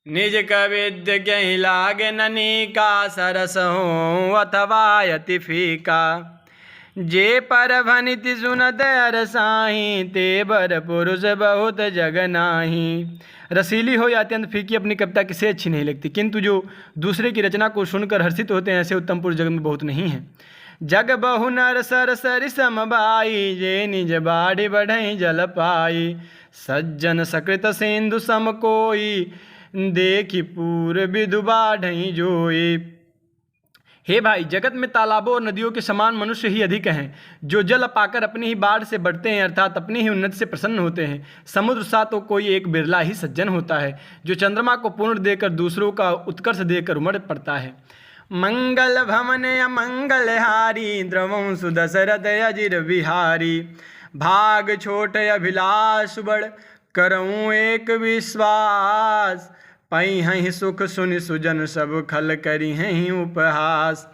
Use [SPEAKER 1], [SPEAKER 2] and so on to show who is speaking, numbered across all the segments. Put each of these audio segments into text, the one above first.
[SPEAKER 1] निज कविद्य कहीं लागे ननी का सरस हो अथवा यति फीका। जे पर भनिति सुनत अरसाही ते बर पुरुष बहुत जग नाही। रसीली हो या अत्यंत फीकी अपनी कविता किसे अच्छी नहीं लगती, किंतु जो दूसरे की रचना को सुनकर हर्षित होते हैं ऐसे उत्तम पुरुष जग में बहुत नहीं हैं। जग बहु नर सर सरि समबाई जे निज बाढ़ि बढ़ई जल पाई। सज्जन सकृत सिंधु सम कोई देखी पूर विधु बाढ़ई जोई। हे भाई, जगत में तालाबों और नदियों के समान मनुष्य ही अधिक हैं जो जल पाकर अपनी ही बाढ़ से बढ़ते हैं, अर्थात अपनी ही उन्नति से प्रसन्न होते हैं। समुद्र सा तो कोई एक बिरला ही सज्जन होता है जो चंद्रमा को पूर्ण देकर दूसरों का उत्कर्ष देकर उमड़ पड़ता है। मंगल भवन अमंगल हारी द्रवं सुदशरथ अजिर बिहारी। भाग छोट अभिलाष बड़ करऊँ एक विश्वास। पई हहीं सुख सुनि सुजन सब खल करी हहीं उपहास।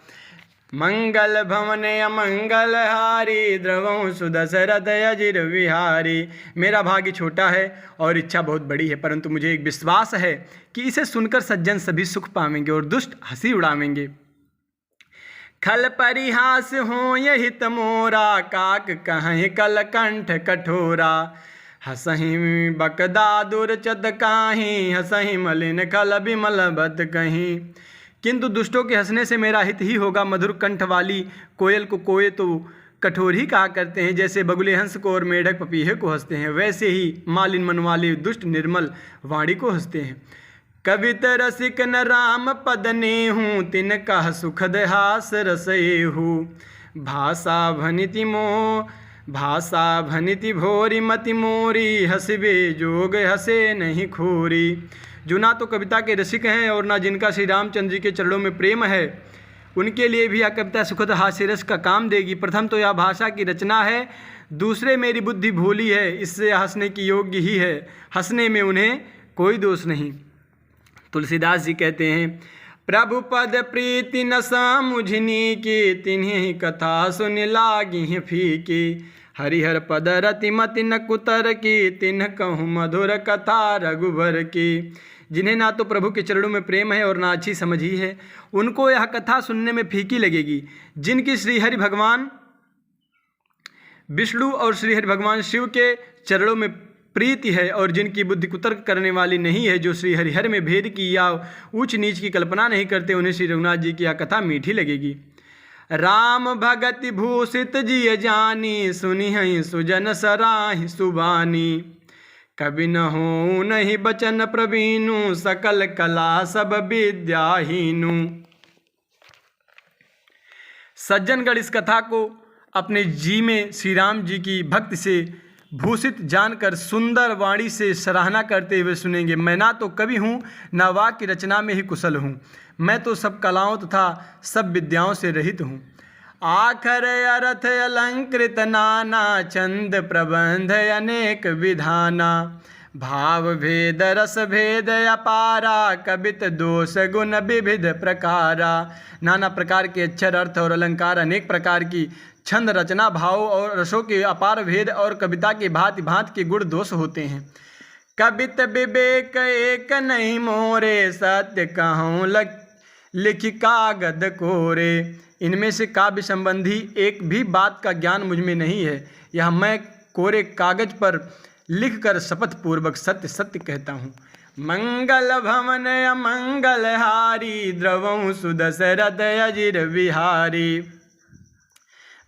[SPEAKER 1] मंगल भवन अमंगल हारी द्रवं सुदशरथ अजिर विहारी। मेरा भाग्य छोटा है और इच्छा बहुत बड़ी है, परंतु मुझे एक विश्वास है कि इसे सुनकर सज्जन सभी सुख पावेंगे और दुष्ट हंसी उड़ावेंगे। खल परिहास हो यही तमोरा काक कहीं कल कंठ कठोरा। हसहीं बकदादुर चद काही हसहीं मलिन खल बिमल बत कहीं। किंतु दुष्टों के हंसने से मेरा हित ही होगा। मधुर कंठ वाली कोयल को कोये तो कठोर ही कहा करते हैं, जैसे बगुले हंस को और मेढक पपीहे को हंसते हैं, वैसे ही मालिन मन वाले दुष्ट निर्मल वाणी को हंसते हैं। कवित रसिक न राम पद नेहूँ तिन कह सुखद हास रसएहू। भाषा भनिति मोह भाषा भनिति भोरी मति मोरी हसबे जोग हसे नहीं खोरी। जो ना तो कविता के रसिक हैं और ना जिनका श्री रामचंद्र जी के चरणों में प्रेम है, उनके लिए भी यह कविता सुखद हास्य रस का काम देगी। प्रथम तो यह भाषा की रचना है, दूसरे मेरी बुद्धि भोली है, इससे हंसने की योग्य ही है, हंसने में उन्हें कोई दोष नहीं। तुलसीदास जी कहते हैं, प्रभु पद प्रीति न समुझनी की तिन्हीं कथा सुन लागी फीकी। हरिहर पद रति मति न कुतर की तिन्ह कहूँ मधुर कथा रघुबर की। जिन्हें ना तो प्रभु के चरणों में प्रेम है और ना अच्छी समझ ही है, उनको यह कथा सुनने में फीकी लगेगी। जिनकी श्रीहरि भगवान विष्णु और श्रीहरि भगवान शिव के चरणों में प्रीति है और जिनकी बुद्धि कुतर्क करने वाली नहीं है, जो श्री हरिहर में भेद की या ऊंच नीच की कल्पना नहीं करते, उन्हें श्री रघुनाथ जी की यह कथा मीठी लगेगी। राम भगति भूषित जी जानी सुनी हई सुजन सराहि सुबानी। कवि न हो नहीं बचन प्रवीणु सकल कला सब विद्याहीनु। सज्जनगण इस कथा को अपने जी में श्री राम जी की भक्ति से भूषित जानकर सुंदर वाणी से सराहना करते हुए सुनेंगे। मैं ना तो कवि हूँ न वाक्य रचना में ही कुशल हूँ, मैं तो सब कलाओं तथा सब विद्याओं से रहित हूँ। आखर अर्थ अलंकृत नाना चंद प्रबंध अनेक विधाना। भाव भेद रस भेद अपारा कवित दोष गुण विविध प्रकारा। नाना प्रकार के अक्षर अर्थ और अलंकार, अनेक प्रकार की छंद रचना, भाव और रसों के अपार भेद और कविता के भांति भांति के गुण दोष होते हैं। कवित विवेक एक नहीं मोरे सत्य कहूँ लिखि कागद कोरे। इनमें से काव्य संबंधी एक भी बात का ज्ञान मुझ में नहीं है, यह मैं कोरे कागज पर लिखकर शपथ पूर्वक सत्य सत्य कहता हूँ। मंगल भवन अमंगल हारी द्रवं सुदशरथ अजिर बिहारी।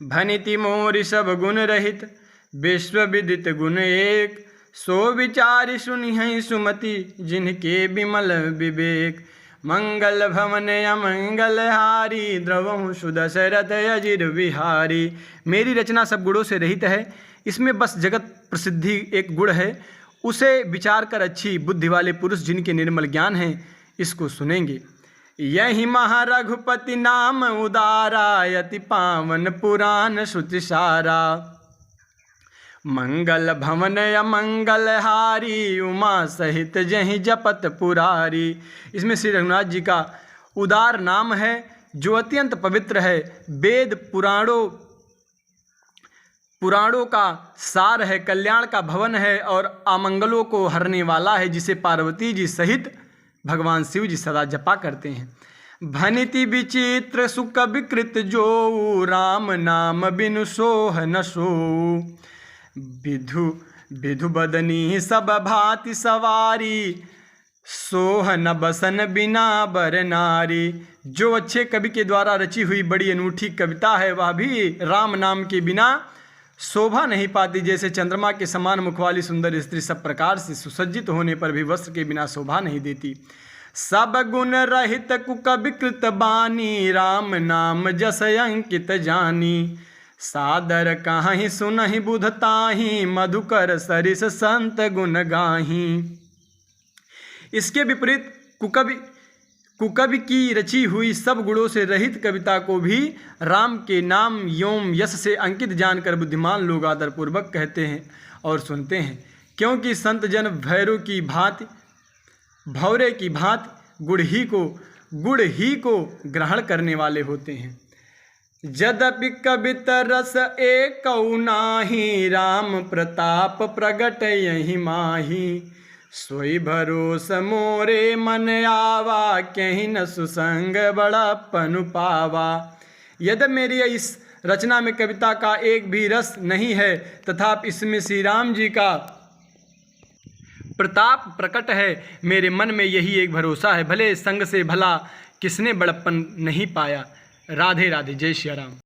[SPEAKER 1] भनिति मोरि सब गुण रहित विश्व विदित गुण एक। सो विचारि सुनिहै सुमति जिनके विमल विवेक। मंगल भवन अमंगल हारी द्रवं सुदशरथ अजिर बिहारी। मेरी रचना सब गुणों से रहित है, इसमें बस जगत प्रसिद्धि एक गुण है, उसे विचार कर अच्छी बुद्धि वाले पुरुष जिनके निर्मल ज्ञान है इसको सुनेंगे। यही महारघुपति नाम उदारा यति पावन पुराण श्रुति सारा। मंगल भवन अमंगल हारी उमा सहित जहीं जपत पुरारी। इसमें श्री रघुनाथ जी का उदार नाम है जो अत्यंत पवित्र है, वेद पुराणों का सार है, कल्याण का भवन है और अमंगलों को हरने वाला है, जिसे पार्वती जी सहित भगवान शिव जी सदा जपा करते हैं। भनिति विचित्र सुख विकृत जो राम नाम बिनु सोह न सो। विधु विधु बदनी सब भांति सवारी सोह न बसन बिना बर नारी। जो अच्छे कवि के द्वारा रची हुई बड़ी अनूठी कविता है वह भी राम नाम के बिना शोभा नहीं पाती। जैसे चंद्रमा के समान मुख वाली सुंदर स्त्री सब प्रकार से सुसज्जित होने पर भी वस्त्र के बिना शोभा नहीं देती। सब गुण रहित कुकविकृत बानी राम नाम जस अंकित जानी। सादर काहि सुनहि बुधताहि मधुकर सरिस संत गुण गाही। इसके विपरीत कुकवि की रची हुई सब गुणों से रहित कविता को भी राम के नाम योम यश से अंकित जानकर बुद्धिमान लोग आदरपूर्वक कहते हैं और सुनते हैं, क्योंकि संत जन भौरे की भांति गुड़ ही को ग्रहण करने वाले होते हैं। यद्यपि कवित रस एक नाही राम प्रताप प्रगट यही माही। सोई भरोस मोरे मन आवा कहीं न सुसंग बड़प्पन पावा। यद्यपि मेरी इस रचना में कविता का एक भी रस नहीं है तथापि इसमें श्री राम जी का प्रताप प्रकट है। मेरे मन में यही एक भरोसा है, भले संग से भला किसने बड़प्पन नहीं पाया। राधे राधे, जय श्री राम।